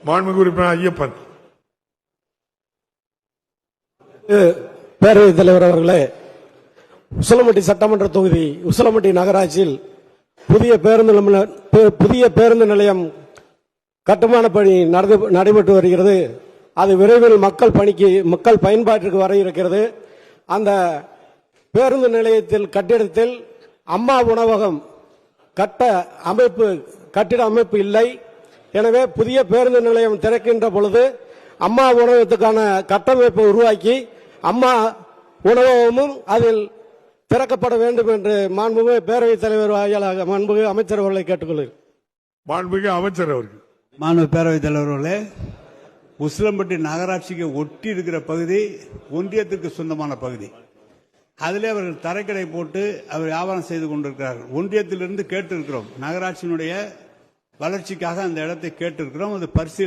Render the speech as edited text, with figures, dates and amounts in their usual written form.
மாண்புமிகு உறுப்பினர் ஐயப்பன். பேரவைத் தலைவர் அவர்களே, உசிலம்பட்டி சட்டமன்ற தொகுதி உசிலம்பட்டி நகராட்சியில் புதிய பேருந்து நிலையம் கட்டுமான பணி நடைபெற்று வருகிறது. அது விரைவில் மக்கள் பயன்பாட்டிற்கு வர இருக்கிறது. அந்த பேருந்து நிலையத்தில் கட்டிடத்தில் அம்மா உணவகம் கட்டிட அமைப்பு இல்லை. எனவே புதிய பேருந்து நிலையம் திறக்கின்ற பொழுது அம்மா உணவகத்துக்கான கட்டமைப்பை உருவாக்கி அம்மா உணவகமும் அதில் திறக்கப்பட வேண்டும் என்று மாண்புமிகு பேரவைத் தலைவர் வாயிலாக மாண்புமிகு அமைச்சர் அவர்களை கேட்டுக்கொள்கிறேன். மாண்புமிகு அமைச்சர் அவர்கள். மாண்புமிகு பேரவைத் தலைவர்களே, உசிலம்பட்டி நகராட்சிக்கு ஒட்டி இருக்கிற பகுதி ஒன்றியத்திற்கு சொந்தமான பகுதி. அதிலே அவர்கள் தரைக்கடை போட்டு அவர் வியாபாரம் செய்து கொண்டிருக்கிறார்கள். ஒன்றியத்திலிருந்து கேட்டிருக்கிறோம், நகராட்சியினுடைய வளர்ச்சிக்காக அந்த இடத்தை கேட்டிருக்கிறோம். அது பரிசீலனை